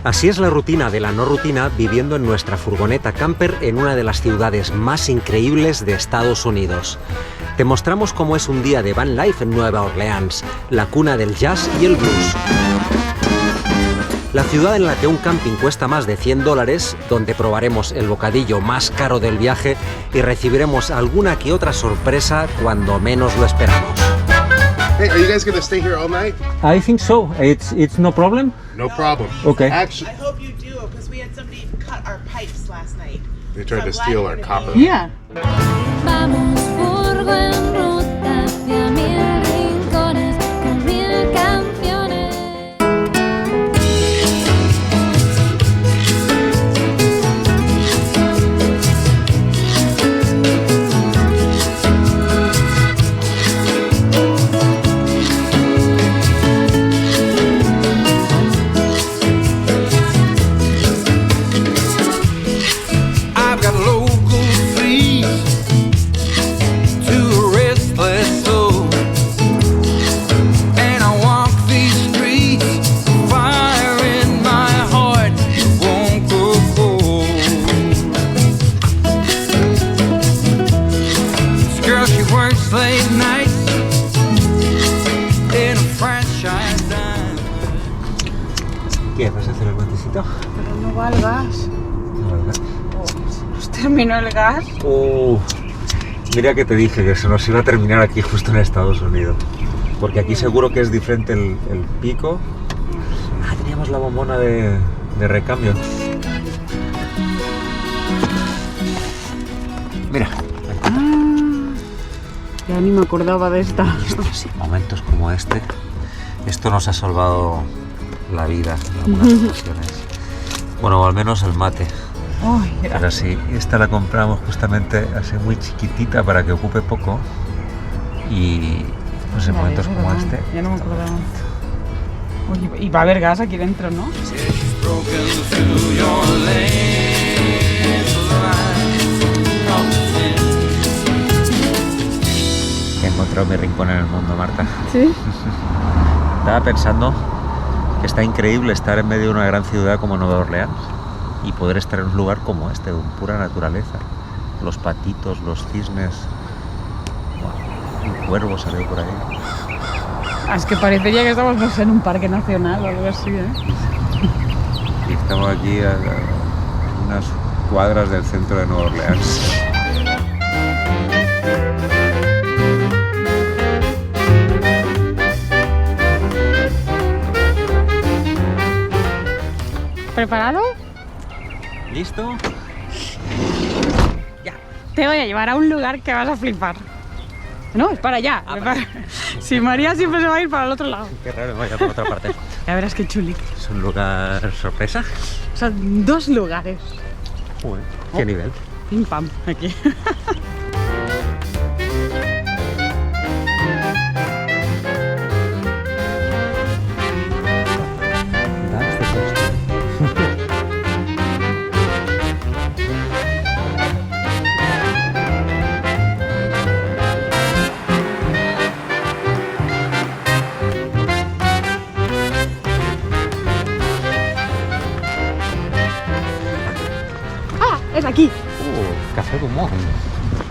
Así es la rutina de la no rutina viviendo en nuestra furgoneta camper en una de las ciudades más increíbles de Estados Unidos. Te mostramos cómo es un día de van life en Nueva Orleans, la cuna del jazz y el blues. La ciudad en la que un camping cuesta más de $100, donde probaremos el bocadillo más caro del viaje y recibiremos alguna que otra sorpresa cuando menos lo esperamos. Hey, are you guys going to stay here all night? I think so. It's no problem. No problem. Okay. Actually, I hope you do, because we had somebody cut our pipes last night. they tried to steal our copper. Yeah. Vamos furgo en ruta hacia mil rincones con mil canciones. I've got local fees to a restless soul, and I walk these streets, fire in my heart won't go cold. This girl, she works late nights in a franchise dime. ¿Qué? ¿Vas a hacer el matecito? Pero no va el gas. No, ¿verdad? Nos terminó el gas. Mira que te dije que se nos iba a terminar aquí justo en Estados Unidos. Porque aquí seguro que es diferente el pico. Ah, teníamos la bombona de recambio. Mira. Ya ni me acordaba de esta. Sí, momentos como este. Esto nos ha salvado la vida en algunas ocasiones. Bueno, o al menos el mate. Ay, era. Pero sí, esta la compramos justamente así muy chiquitita para que ocupe poco. Y pues en Ya, momentos es como verdad. este. Ya no me acordaba. Oye, y va a haber gas aquí dentro, ¿no? Broken through your He encontrado mi rincón en el mundo, Marta. Sí. Estaba pensando que está increíble estar en medio de una gran ciudad como Nueva Orleans y poder estar en un lugar como este, con pura naturaleza. Los patitos, los cisnes, un cuervo salió por ahí. Es que parecería que estamos, no sé, en un parque nacional o algo así, ¿eh? Y estamos aquí a unas cuadras del centro de Nueva Orleans. ¿Preparado? ¿Listo? Te voy a llevar a un lugar que vas a flipar. No, es para allá. Si María siempre se va a ir para el otro lado. Qué raro, vaya por otra parte. Ya verás qué chuli. ¿Es un lugar sorpresa? O sea, 2 lugares. Joder, ¿qué nivel? Pim pam, aquí. Es aquí. Café Dumont.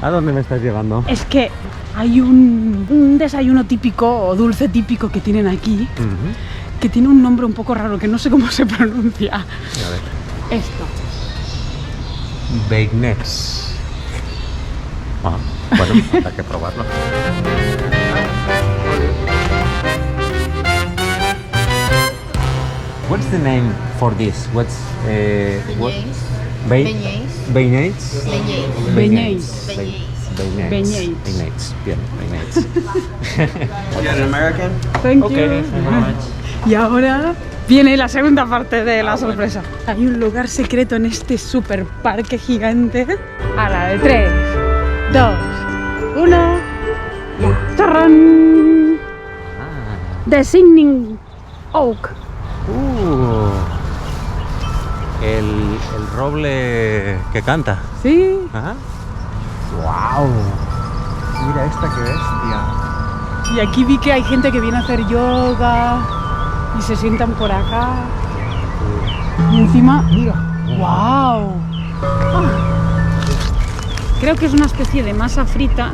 ¿A dónde me estás llevando? Es que hay un desayuno típico o dulce típico que tienen aquí, que tiene un nombre un poco raro, que no sé cómo se pronuncia. A ver. Esto. Bagnets. Ah, bueno, habrá que probarlo. What's the name for this? What's Beignets. Beignes. Beignets. Bien, beignets. You an American? Thank you. Y ahora viene la segunda parte de la sorpresa. Hay un lugar secreto en este super parque gigante. A la de 3, 2, 1. ¡Tarrán! The Singing Oak. El roble que canta. Sí. Ajá. ¡Wow! Mira esta que bestia. Y aquí vi que hay gente que viene a hacer yoga y se sientan por acá. Y encima, mira, ¡wow! Creo que es una especie de masa frita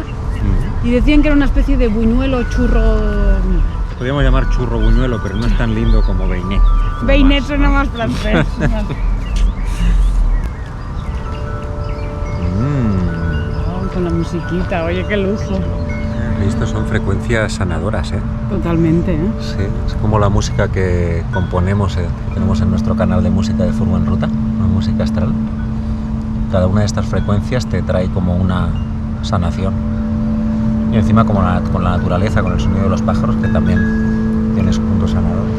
y decían que era una especie de buñuelo churro. Podríamos llamar churro buñuelo, pero no es tan lindo como beinet. Beinet suena más francés. Con la musiquita, oye, qué lujo. Estos son frecuencias sanadoras, ¿eh? Totalmente, ¿eh? Sí, es como la música que componemos, tenemos en nuestro canal de música de Furgo en Ruta, una música astral. Cada una de estas frecuencias te trae como una sanación. Y encima como con la naturaleza, con el sonido de los pájaros, que también tiene sus puntos sanadores.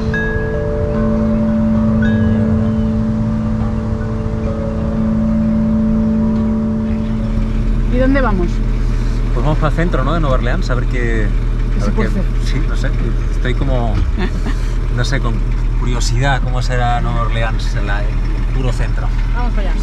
¿Y dónde vamos? Pues vamos para el centro, ¿no? De Nueva Orleans, a ver qué... Sí, no sé, estoy como... No sé, con curiosidad cómo será Nueva Orleans, el puro centro. Vamos para allá.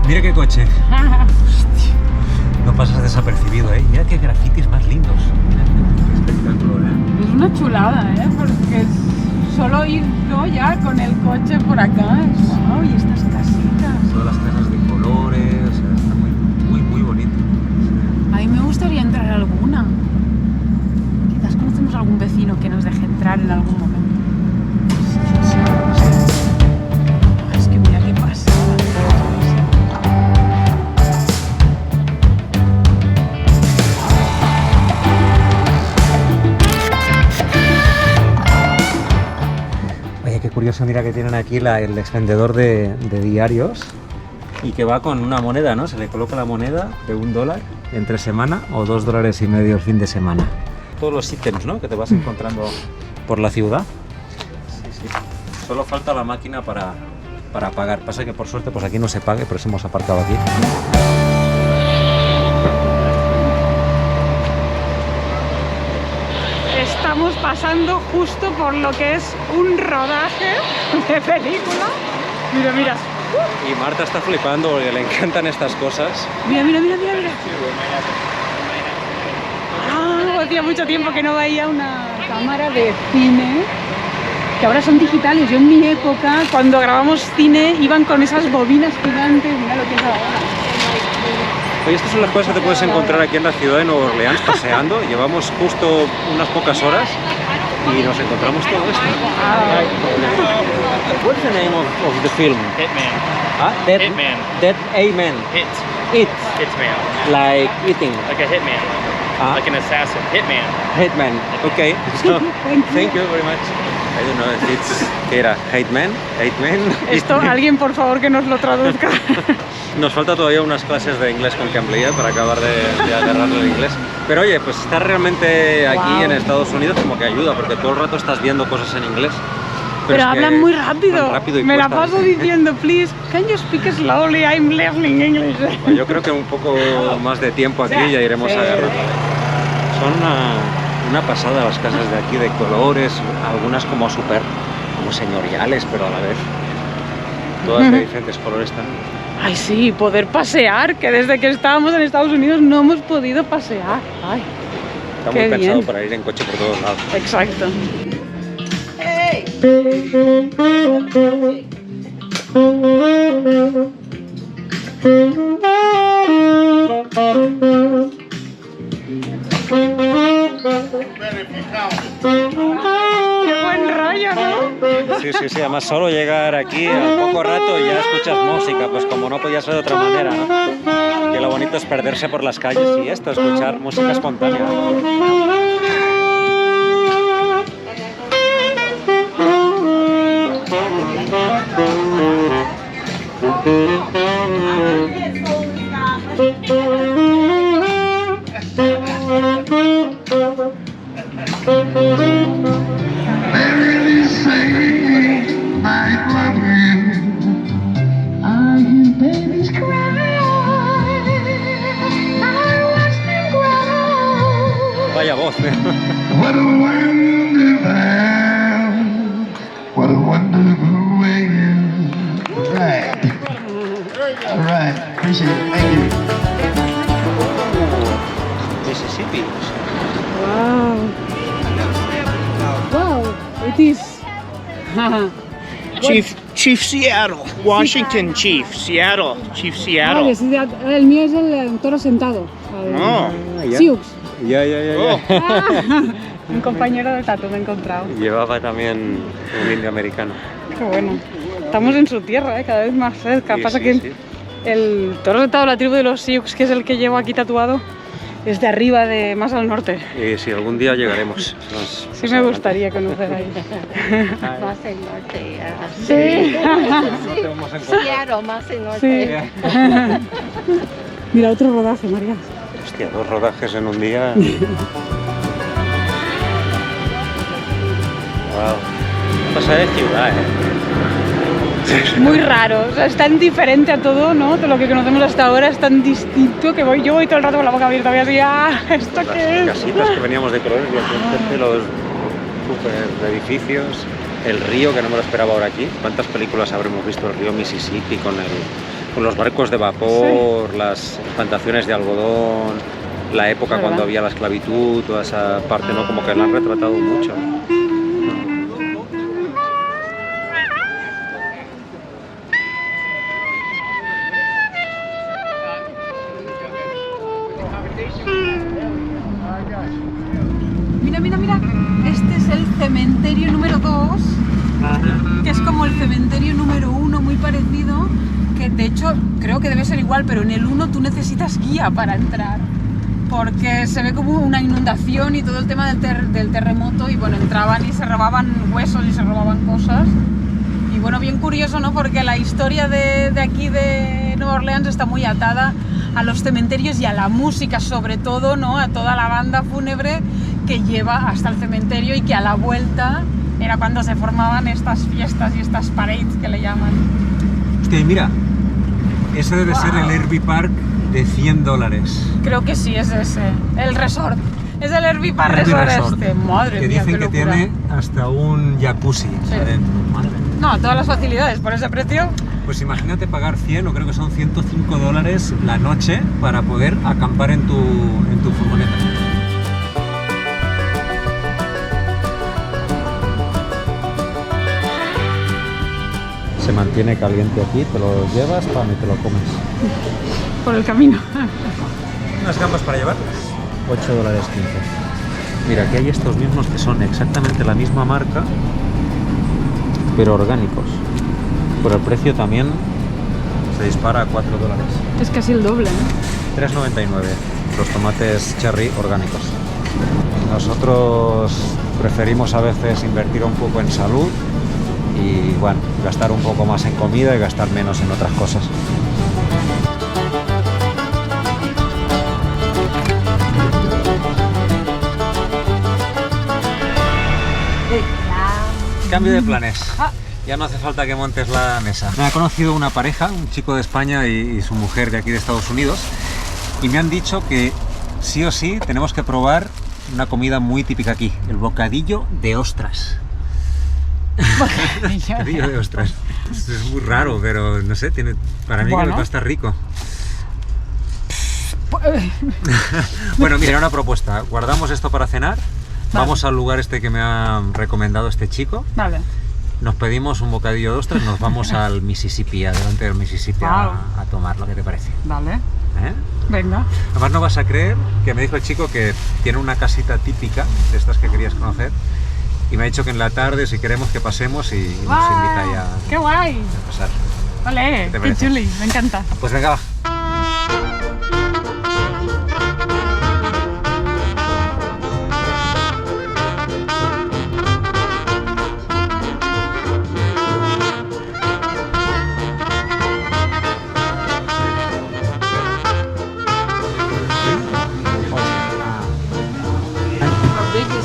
Mira qué coche. Hostia, no pasas desapercibido, ¿eh? Mira qué grafitis más lindos. Qué espectáculo, ¿eh? Es una chulada, ¿eh? Porque solo ir yo ya con el coche por acá. ¡Wow! Y estas casitas. Todas las casas de colores, o sea, está muy bonito. A mí me gustaría entrar a alguna. Quizás conocemos a algún vecino que nos deje entrar en algún momento. Es que mira qué pasada. Qué curioso, mira que tienen aquí el expendedor de diarios y que va con una moneda, ¿no? Se le coloca la moneda de $1 entre semana o $2.50 el fin de semana. Todos los ítems, ¿no? Que te vas encontrando por la ciudad. Sí. Solo falta la máquina para pagar. Pasa que por suerte pues aquí no se pague, por eso hemos aparcado aquí. Estamos pasando justo por lo que es un rodaje de película. Mira. Y Marta está flipando porque le encantan estas cosas. Mira. Hacía mucho tiempo que no veía una cámara de cine, que ahora son digitales. Yo en mi época, cuando grabamos cine, iban con esas bobinas gigantes. Mira lo que es ahora. Oye, estas son las cosas que te puedes encontrar aquí en la ciudad de Nueva Orleans paseando. Llevamos justo unas pocas horas y nos encontramos todo esto. What's the name of the film? Hitman. Hitman. Dead Amen. It. Hitman. Like eating. Like a hitman. Like an assassin. Hitman. Okay. So, thank you very much. I don't know if it's... ¿Qué era? Hitman. Esto, alguien por favor que nos lo traduzca. Nos falta todavía unas clases de inglés con Cambly para acabar de agarrarle el inglés. Pero oye, pues estar realmente aquí en Estados Unidos como que ayuda, porque todo el rato estás viendo cosas en inglés. Pero hablan muy rápido. Y me cuesta. La paso diciendo, please, can you speak slowly? I'm learning English. Pues yo creo que un poco más de tiempo aquí ya iremos agarrando. Son una pasada las casas de aquí, de colores, algunas como como señoriales, pero a la vez todas de diferentes colores también. Ay, sí, poder pasear, que desde que estábamos en Estados Unidos no hemos podido pasear. Ay, está muy pensado para ir en coche por todos lados. Exacto. Hey. Qué buen rollo, ¿no? Sí, además solo llegar aquí al poco rato ya escuchas música, pues como no podía ser de otra manera, ¿no? Que lo bonito es perderse por las calles y esto, escuchar música espontánea. Vaya voz. What a wonderland, what a wonderful way. All right, appreciate it, thank you. Mississippi. Wow, it is. Chief Seattle. Washington Chief. Seattle. Chief Vale, Seattle. sí, el mío es el toro sentado. Oh. Sioux. Ya. Un compañero de tatu me he encontrado. Llevaba también un indio americano. Qué bueno. Estamos en su tierra, cada vez más cerca. Sí, Pasa sí, que sí. el toro sentado de la tribu de los Sioux, que es el que llevo aquí tatuado, es de arriba, más al norte. Y si algún día llegaremos. Sí me gustaría conocer ahí. Más el norte. Sí. Seattle, más el norte. Sí. Mira, otro rodaje, María. Hostia, 2 rodajes en un día. Wow. Pasa de ciudad, Muy raro, o sea, es tan diferente a todo, ¿no? De lo que conocemos hasta ahora, es tan distinto que yo voy todo el rato con la boca abierta, voy así, ¿esto qué es? Las casitas que veníamos de colores, los super edificios, el río que no me lo esperaba ahora aquí. ¿Cuántas películas habremos visto el río Mississippi con los barcos de vapor, sí, las plantaciones de algodón, la época ¿verdad? Cuando había la esclavitud, toda esa parte, ¿no? Como que la han retratado mucho. Mira, este es el cementerio número 2, que es como el cementerio número 1, muy parecido, que de hecho creo que debe ser igual, pero en el 1 tú necesitas guía para entrar, porque se ve como una inundación y todo el tema del terremoto, y bueno, entraban y se robaban huesos y se robaban cosas. Y bueno, bien curioso, ¿no? Porque la historia de aquí de Nueva Orleans está muy atada a los cementerios y a la música, sobre todo, ¿no? A toda la banda fúnebre que lleva hasta el cementerio, y que a la vuelta era cuando se formaban estas fiestas y estas parades que le llaman. Hostia, y mira, ese debe ser el RV Park de $100. Creo que sí, es ese, el resort. Es el RV Park Resort este. Madre que mía, dicen qué que locura. tiene hasta un jacuzzi adentro. Madre mía. No, todas las facilidades por ese precio. Pues imagínate pagar 100 o creo que son $105 la noche para poder acampar en tu furgoneta. Se mantiene caliente aquí, te lo llevas, y te lo comes. Por el camino. ¿Unas gambas para llevar? $8.15. Mira, aquí hay estos mismos que son exactamente la misma marca, pero orgánicos. Por el precio también se dispara a $4. Es casi el doble, ¿no? $3.99 los tomates cherry orgánicos. Nosotros preferimos a veces invertir un poco en salud y bueno, gastar un poco más en comida y gastar menos en otras cosas. Cambio de planes. Ya no hace falta que montes la mesa. Me ha conocido una pareja, un chico de España y su mujer de aquí de Estados Unidos, y me han dicho que sí o sí tenemos que probar una comida muy típica aquí, el bocadillo de ostras. Bocadillo de ostras. Es muy raro, pero no sé, para mí creo que va a estar rico. Bueno, mira, una propuesta. Guardamos esto para cenar. Vamos al lugar este que me ha recomendado este chico. Vale. Nos pedimos un bocadillo de ostras, nos vamos al Mississippi, adelante del Mississippi a tomarlo. ¿Qué te parece? Vale. ¿Eh? Venga. Además no vas a creer que me dijo el chico que tiene una casita típica de estas que querías conocer, y me ha dicho que en la tarde si queremos que pasemos y nos invita ahí a ¡qué guay! pasar. Vale, qué chuli, me encanta. Pues venga, va.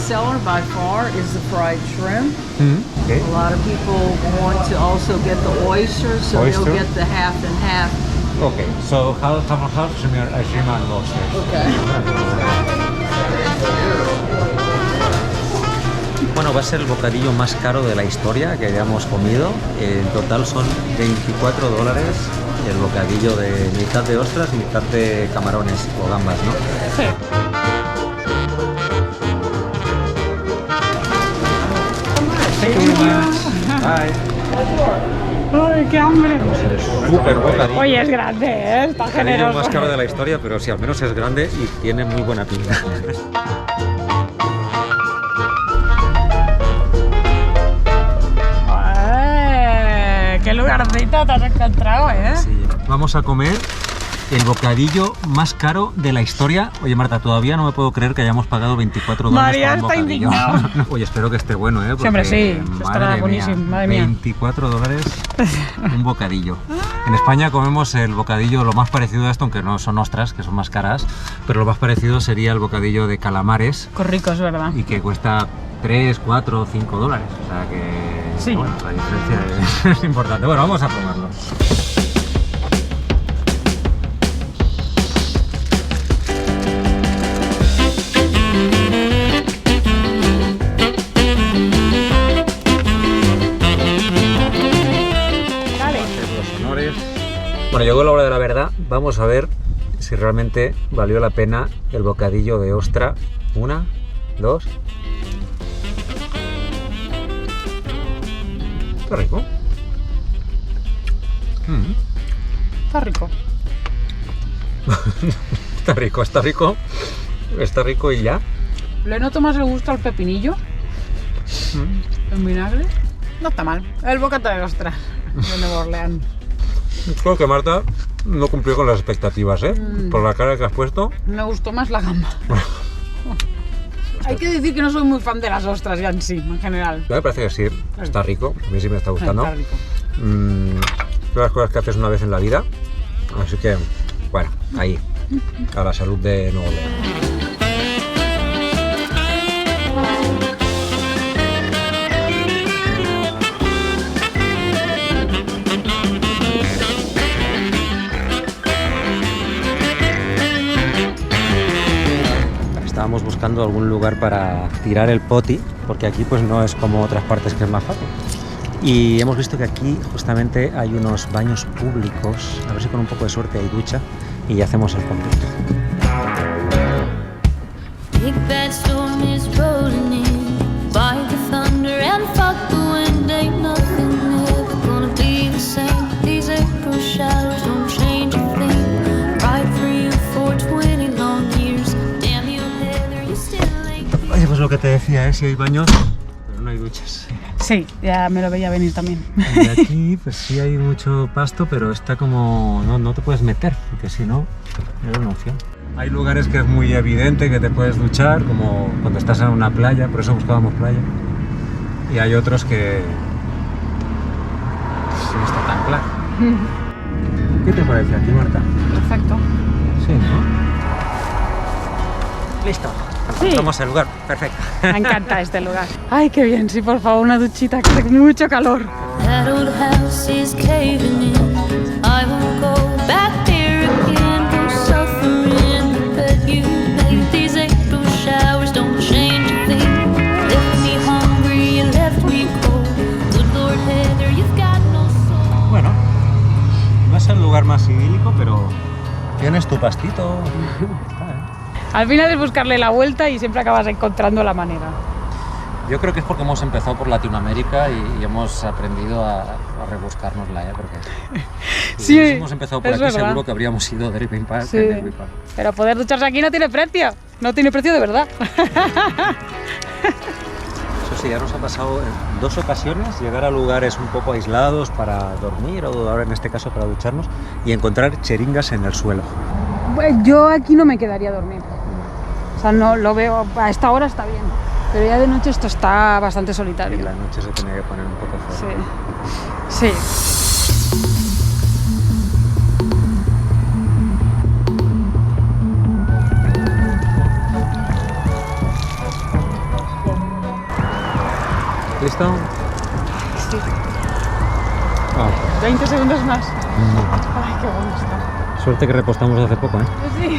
Seller by far is the fried shrimp. Okay. A lot of people want to also get the oysters, so they'll get the half and half. Okay, so half shrimp and lobster. Okay. Bueno, va a ser el bocadillo más caro de la historia que hayamos comido. En total son $24 el bocadillo de mitad de ostras y mitad de camarones o gambas, ¿no? Sí. ¡Ay, qué hambre! Súper bocadillo. Oye, es grande, ¿eh? Está El bocadillo generoso. más caro de la historia, pero sí, al menos es grande y tiene muy buena pinta. ¡Qué lugarcito te has encontrado, eh! Sí. Vamos a comer el bocadillo más caro de la historia. Oye, Marta, todavía no me puedo creer que hayamos pagado $24 María por un está bocadillo. indignado. Oye, espero que esté bueno, ¿eh? Porque, Sí, hombre, sí. Estará madre buenísimo, mía, madre mía. $24 un bocadillo. En España comemos el bocadillo, lo más parecido a esto, aunque no son ostras, que son más caras, pero lo más parecido sería el bocadillo de calamares. Qué rico, es verdad. Y que cuesta 3, 4, $5. O sea que, Sí. bueno, la diferencia es importante. Bueno, vamos a probarlo. Bueno, llegó la hora de la verdad. Vamos a ver si realmente valió la pena el bocadillo de ostra. 1, 2. Está rico. Está rico. Está rico, está rico. Está rico y ya. Le noto más el gusto al pepinillo. En vinagre. No está mal. El bocata de ostras de Nueva Orleans. Creo que Marta no cumplió con las expectativas, ¿eh? Por la cara que has puesto. Me gustó más la gamba. Hay que decir que no soy muy fan de las ostras ya en sí, en general. Me parece que sí, está rico. A mí sí me está gustando. Está rico. Son las cosas que haces una vez en la vida. Así que, bueno, ahí. A la salud de Nuevo León. Estábamos buscando algún lugar para tirar el poti, porque aquí pues no es como otras partes que es más fácil. Y hemos visto que aquí justamente hay unos baños públicos, a ver si con un poco de suerte hay ducha y ya hacemos el completo. Big bad storm is rolling in, by the thunder and fuck the wind, ain't nothing ever gonna be the same. These April showers don't change a thing. Right for you for 20 long years. Damn you, Heather, you still ain't. Oye, pues lo que te decía, si hay baños, pero no hay duchas. Sí, ya me lo veía venir también. Y aquí pues sí hay mucho pasto, pero está como... no te puedes meter, porque si no, es una opción. Hay lugares que es muy evidente que te puedes duchar, como cuando estás en una playa, por eso buscábamos playa. Y hay otros que... sí está tan claro. ¿Qué te parece aquí, Marta? Perfecto. Sí, ¿no? Listo. Sí. Vamos al lugar. Perfecto. Me encanta este lugar. Ay, qué bien. Sí, por favor, una duchita, que hace mucho calor. That old house is caving in. I won't go back there again. Go suffering, but you made these April showers don't change a thing. Left me hungry, you left me cold. Good Lord, Heather, you've got no soul. Bueno, no es el lugar más idílico, pero tienes tu pastito. Al final es buscarle la vuelta y siempre acabas encontrando la manera. Yo creo que es porque hemos empezado por Latinoamérica y hemos aprendido a rebuscárnosla, ¿eh? Porque Sí, si hubiésemos empezado por es aquí, verdad. seguro que habríamos ido de Ripping Park. Sí. Pero poder ducharse aquí no tiene precio. No tiene precio de verdad. Eso sí, ya nos ha pasado en 2 ocasiones llegar a lugares un poco aislados para dormir o ahora en este caso para ducharnos y encontrar cheringas en el suelo. Yo aquí no me quedaría a dormir. O sea, no lo veo. A esta hora está bien. Pero ya de noche esto está bastante solitario. Y la noche se tiene que poner un poco fuerte. Sí. Sí. ¿Listo? Sí. Ah. 20 segundos más. Ay, qué bueno está. Suerte que repostamos hace poco, ¿eh? Sí.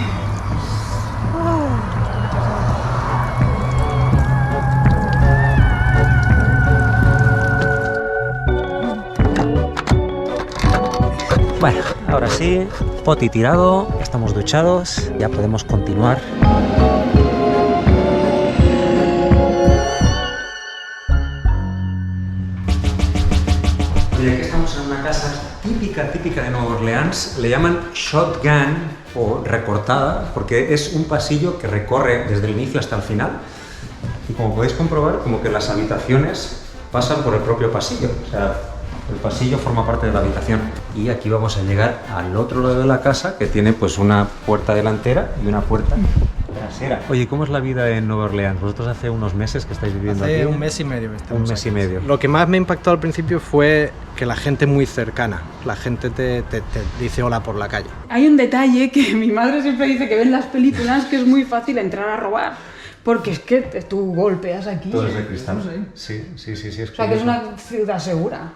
Bueno, ahora sí, poti tirado, ya estamos duchados, ya podemos continuar. Y aquí estamos en una casa típica de Nueva Orleans, le llaman shotgun o recortada, porque es un pasillo que recorre desde el inicio hasta el final. Y como podéis comprobar, como que las habitaciones pasan por el propio pasillo, o sea, el pasillo forma parte de la habitación. Y aquí vamos a llegar al otro lado de la casa, que tiene pues una puerta delantera y una puerta trasera. Oye, ¿cómo es la vida en Nueva Orleans? Vosotros hace unos meses que estáis viviendo aquí. Hace un mes y medio estamos Un mes aquí. y medio. Lo que más me impactó al principio fue que la gente es muy cercana. La gente te dice hola por la calle. Hay un detalle que mi madre siempre dice que ve en las películas, que es muy fácil entrar a robar. Porque es que tú golpeas aquí. Todo es de cristal. No sé. Sí. Es O sea, que es una ciudad segura.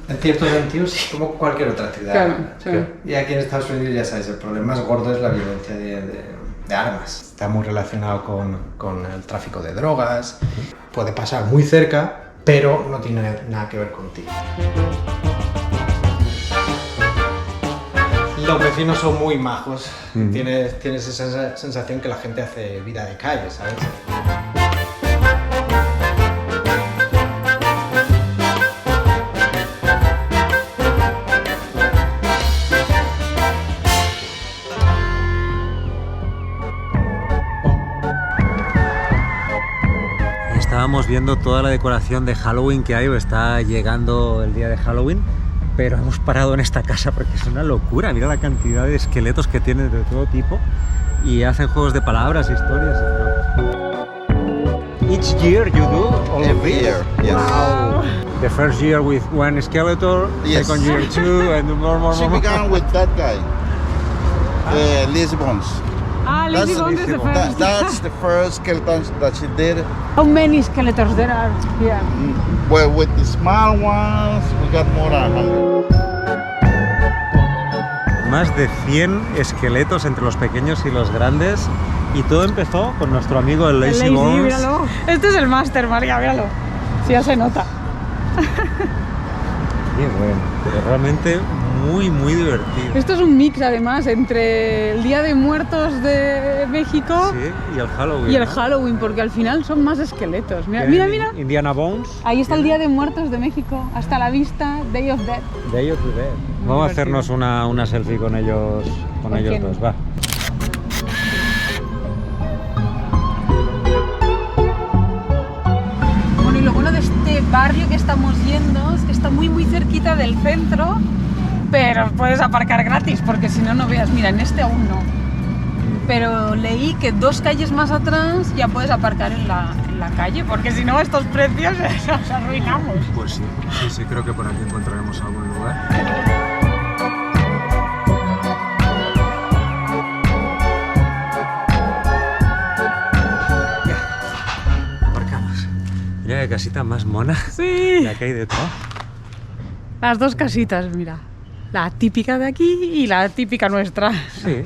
En cierto sentido, sí, como cualquier otra ciudad. Claro, sí. Y aquí en Estados Unidos, ya sabes, el problema más gordo es la violencia de armas. Está muy relacionado con el tráfico de drogas. Puede pasar muy cerca, pero no tiene nada que ver contigo. Los vecinos son muy majos. Tienes esa sensación que la gente hace vida de calle, ¿sabes? Estábamos viendo toda la decoración de Halloween que hay, está llegando el día de Halloween, pero hemos parado en esta casa porque es una locura. Mira la cantidad de esqueletos que tienen de todo tipo y hacen juegos de palabras, historias. Each year you do all of Every this? year, yes. Wow. The first year with one skeleton, Yes. second year two, and more. She began with that guy, Lizzie Bones. Ah, Lizzie Bones is the first. That's the first skeleton that she did. How many skeletons there are here? Well, with the small ones, we got more than 100. Más de 100 esqueletos entre los pequeños y los grandes. Y todo empezó con nuestro amigo el Lazy Bones. Míralo. Este es el máster, María, míralo. Sí, ya se nota. Qué bueno, pero realmente muy divertido. Esto es un mix, además, entre el Día de Muertos de México Sí, y el Halloween. y el ¿no? Halloween, porque al final son más esqueletos. Mira, Tienen mira. Indiana Bones. Ahí está el Día de Muertos de México. Hasta la vista, Day of Dead. Day of the Dead. Vamos a hacernos una selfie con ellos, ¿Con quién? dos, va. Bueno, y lo bueno de este barrio que estamos yendo es que está muy cerquita del centro, pero puedes aparcar gratis, porque si no, no veas. Mira, en este aún no. Pero leí que 2 calles más atrás ya puedes aparcar en la calle, porque si no, estos precios nos arruinamos. Pues sí, creo que por aquí encontraremos algún lugar. Aparcamos. Mira qué casita más mona. Sí. La que hay detrás. Las 2 casitas, mira. La típica de aquí y la típica nuestra. Sí.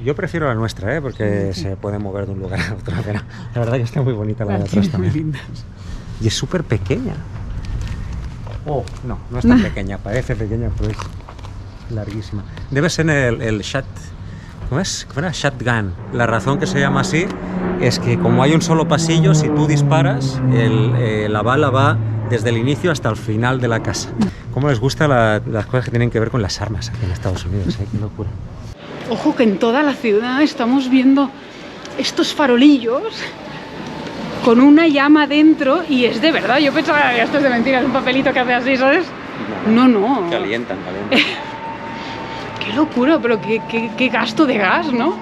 Yo prefiero la nuestra, porque se puede mover de un lugar a otro. Pero la verdad que está muy bonita la de atrás también. Muy lindas. Y es súper pequeña. Oh, no es tan pequeña. Parece pequeña, pero es larguísima. Debe ser el shot. ¿Cómo es? ¿Cómo era? Shotgun. La razón que se llama así es que como hay un solo pasillo, si tú disparas, la bala va desde el inicio hasta el final de la casa. ¿Cómo les gustan las cosas que tienen que ver con las armas aquí en Estados Unidos? Qué locura. Ojo que en toda la ciudad estamos viendo estos farolillos con una llama dentro y es de verdad. Yo pensaba que esto es de mentira, es un papelito que hace así, ¿sabes? No. Calientan. Qué locura, pero qué gasto de gas, ¿no?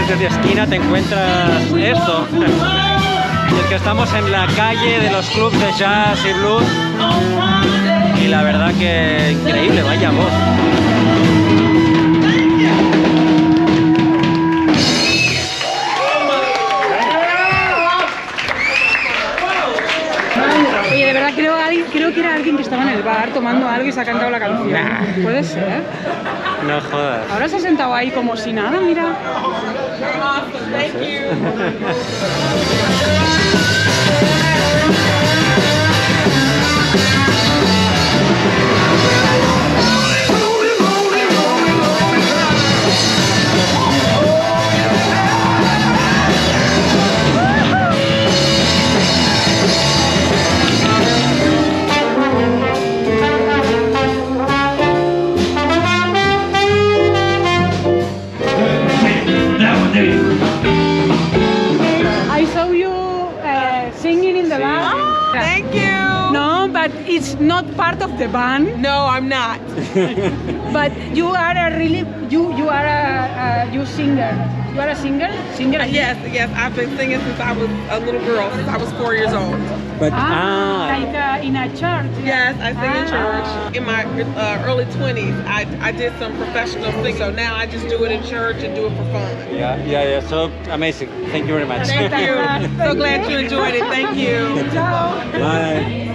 Desde esquina te encuentras esto. Y es que estamos en la calle de los clubs de jazz y blues y la verdad que increíble, vaya voz. Oye, de verdad creo, Ari, creo que era alguien que estaba en el bar tomando algo y se ha cantado la canción. Puede ser. No jodas. Ahora se ha sentado ahí como si nada, mira. I saw you singing in the band. Oh, thank you. No, but it's not part of the band. No, I'm not. But you are a really you are a singer. You are a singer? Singer? Yes, I've been singing since I was a little girl, since I was 4 years old. But like in a church. Yes, I sing in church. In my early 20s, I did some professional singing, so now I just do it in church and do it for fun. Yeah. So amazing. Thank you very much. Thank you. So glad you enjoyed it. Thank you. Bye.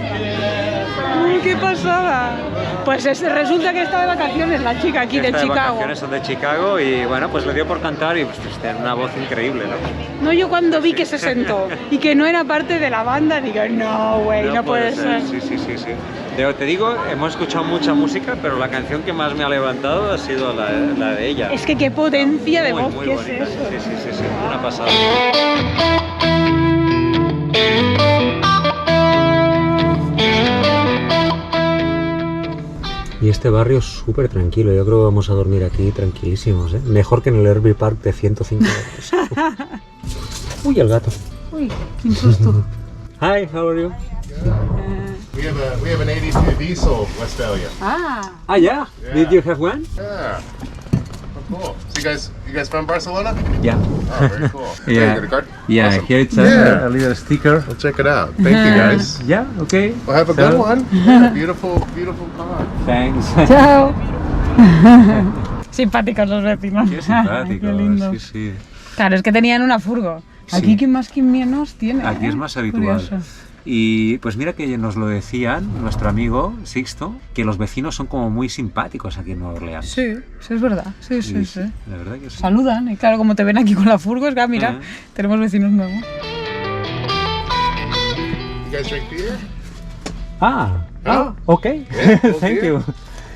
Uy, qué pasada. Pues resulta que está de vacaciones la chica aquí de Chicago. Las vacaciones son de Chicago y bueno, pues le dio por cantar y pues tiene una voz increíble, ¿no? No, yo cuando vi que se sentó y que no era parte de la banda, digo, no, güey, no puede ser. Sí. Te digo, hemos escuchado mucha música, pero la canción que más me ha levantado ha sido la de ella. Es que qué potencia de voz, muy ¿qué bonita. es eso? Sí, una pasada. Y este barrio es súper tranquilo, yo creo que vamos a dormir aquí tranquilísimos, ¿eh? Mejor que en el Herbie Park de 105 euros. Uy, el gato. Uy, qué susto. Hi, how are you? We have an 82 diesel Westphalia. Yeah? Did you have one? Yeah. Oh, cool. So you guys from Barcelona? Yeah. Oh, very cool. Yeah. You got a card? Yeah, Awesome. here it's a little sticker. We'll check it out. Thank you guys. Yeah, okay. Well, have a good one. Yeah, beautiful car. Thanks. Chao. Simpáticos los vecinos. Qué simpático. Qué lindo. Sí. Claro, es que tenían una furgo. Aquí Sí. quién más, quién menos tiene. Aquí es más habitual. Curioso. Y pues mira que nos lo decían nuestro amigo Sixto, que los vecinos son como muy simpáticos aquí en Nueva Orleans. Sí, es verdad. Sí. La verdad que sí. Saludan, y claro, como te ven aquí con la furgo, es que mira, tenemos vecinos nuevos. You guys drink beer? Okay. Yeah, cool Thank beer. you.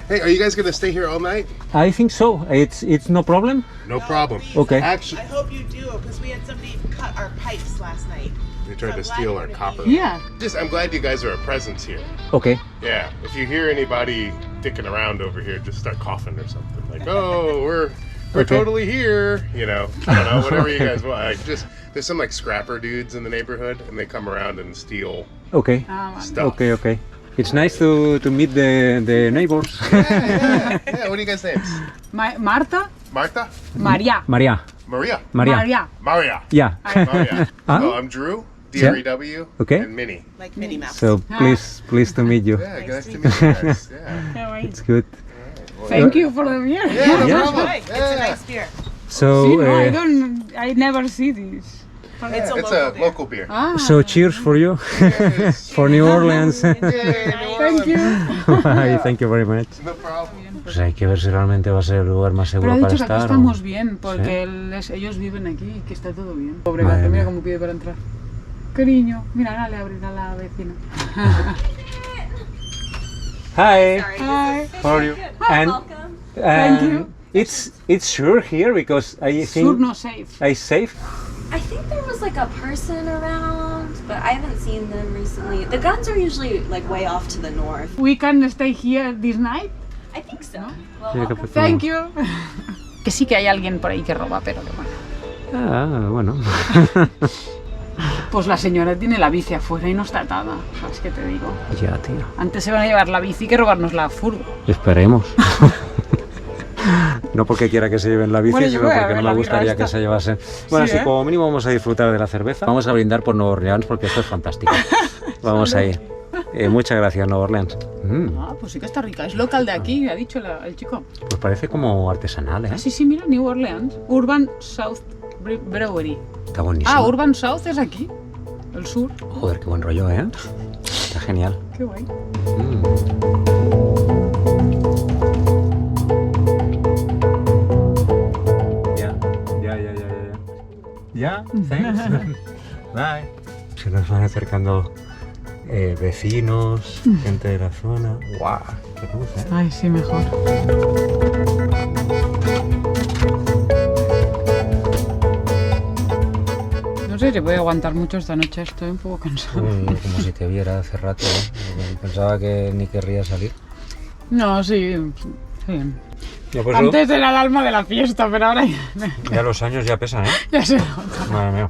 Hey, are you guys gonna stay here all night? I think so. It's no problem. No problem. Okay. Actually, I hope you do, because we had somebody cut our pipes last night. they tried to steal our copper. Yeah. I'm glad you guys are a presence here. Okay. Yeah. If you hear anybody dicking around over here, just start coughing or something. Like, oh, we're Okay. totally here. You know, I don't know, whatever you guys want. Like, there's some like scrapper dudes in the neighborhood, and they come around and steal Okay. stuff. Okay. It's nice to meet the neighbors. Yeah. What are you guys' names? Marta, Martha? María. María. Maria? María. Maria. Yeah. Maria. Ah. Oh, I'm Drew. D-R-E-W. Okay. And Minnie. Like Minnie Mouse. So pleased to meet you. Yeah, nice to meet you guys. Yeah. It's good. Thank you for the beer. Yeah, no Yeah. problem. Right, it's a nice beer. So Sí, no, I never see this. It's a It's local a beer. local beer. so cheers for you. For New Orleans. Thank you. Thank you very much. No problem. Pues hay que ver si realmente va a ser el lugar más Pero seguro ha para dicho que aquí estar. estamos bien, porque ellos viven aquí y que está todo bien. Pobre Madre gato, mira mía. cómo pide para entrar. Cariño, mira, ahora le abrirá a la vecina. Hi. Hi. How are you? And Thank you. It's sure here because I think Sure, no safe. I safe. I think there was like a person around, but I haven't seen them recently. The guns are usually like way off to the north. We can stay here this night. I think so. Thank you. Que sí que hay alguien por ahí que roba, pero que bueno. Bueno. Pues la señora tiene la bici afuera y no está atada. ¿Sabes qué te digo? Ya, tío. Antes se van a llevar la bici que robarnos la furgo. Esperemos. No porque quiera que se lleven la bici, Bueno, yo sino voy a porque ver no la me birra gustaría esta. que se llevasen. Bueno, Sí, sí, ¿eh? como mínimo vamos a disfrutar de la cerveza. Vamos a brindar por Nueva Orleans porque esto es fantástico. Vamos ahí. Muchas gracias, Nueva Orleans. Ah, pues sí que está rica. Es local de aquí, ha dicho el chico. Pues parece como artesanal, ¿eh? Ah, sí, mira, New Orleans. Urban South Brewery. Está buenísimo. Ah, Urban South es aquí, el sur. Joder, qué buen rollo, ¿eh? Está genial. Qué guay. Ya, thanks. Bye. Se nos van acercando vecinos, gente de la zona. ¡Guau! ¡Qué luz, eh! Ay, sí, mejor. No sé si voy a aguantar mucho esta noche, estoy un poco cansado. Como si te viera hace rato, ¿eh? Pensaba que ni querría salir. No, sí. Ya, pues antes era el alma de la fiesta, pero ahora ya los años ya pesan, ¿eh? Ya se Madre mía.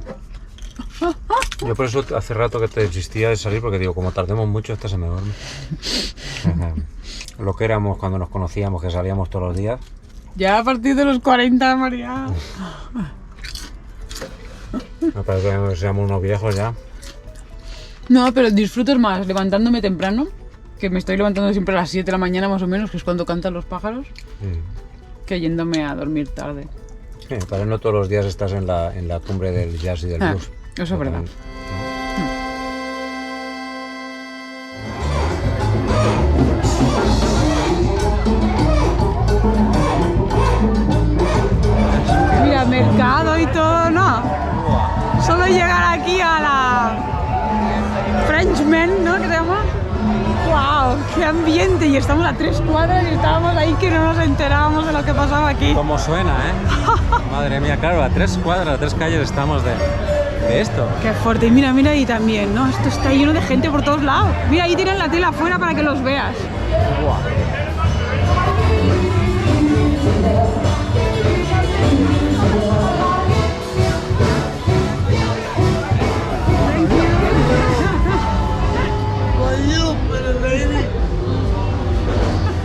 Yo por eso hace rato que te desistía de salir, porque digo, como tardemos mucho, esta se me duerme. Lo que éramos cuando nos conocíamos, que salíamos todos los días. Ya a partir de los 40, María. Me parece que seamos unos viejos ya. No, pero disfruto más levantándome temprano, que me estoy levantando siempre a las 7 de la mañana más o menos, que es cuando cantan los pájaros, que yéndome a dormir tarde. Sí, tal vez no todos los días estás en la cumbre del jazz y del blues. Eso es verdad. Mira, mercado y todo, no. Solo llegar aquí a la Frenchman, ¿no? ¿Qué se llama? ¡Wow! ¡Qué ambiente! Y estamos a 3 cuadras y estábamos ahí que no nos enterábamos de lo que pasaba aquí. ¿Cómo suena, Madre mía, claro, a 3 cuadras, a 3 calles estamos de esto. ¡Qué fuerte! Y mira ahí también, ¿no? Esto está lleno de gente por todos lados. Mira, ahí tienen la tela afuera para que los veas. ¡Wow!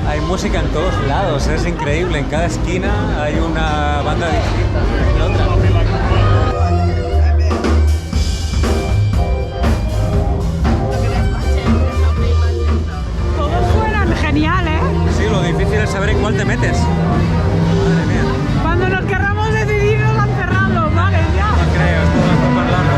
Hay música en todos lados, es increíble. En cada esquina hay una banda distinta. Todos suenan genial, ¿eh? Sí, lo difícil es saber en cuál te metes. Madre mía. Cuando nos querramos decidir nos van cerrando, ¿vale? Ya. No creo, esto va a estar más largo.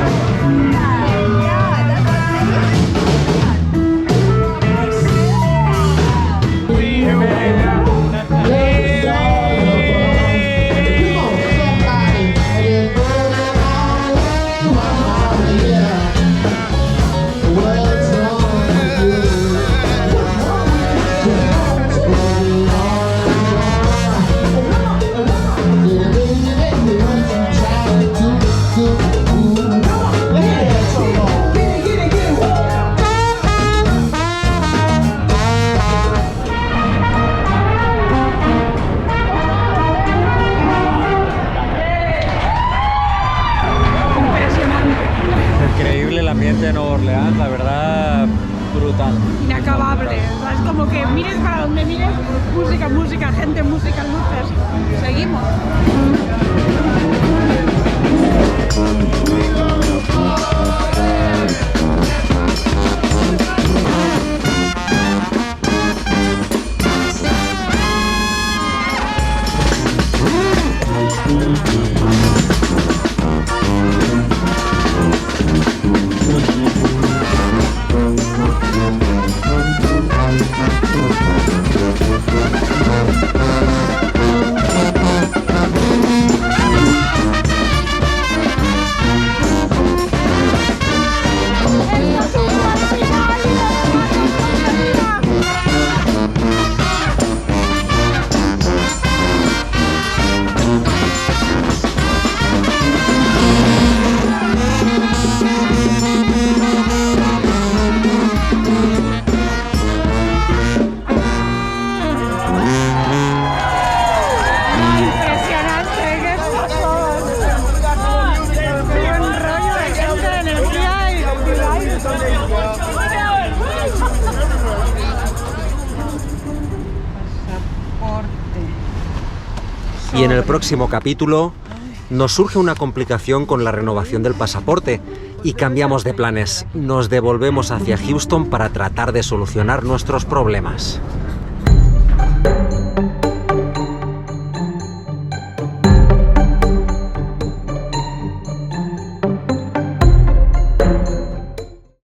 Increíble el ambiente de Nueva Orleans, la verdad, brutal. Inacabable. Es como que mires para donde mires, música, gente, música, luces. Seguimos. Y en el próximo capítulo nos surge una complicación con la renovación del pasaporte y cambiamos de planes. Nos devolvemos hacia Houston para tratar de solucionar nuestros problemas.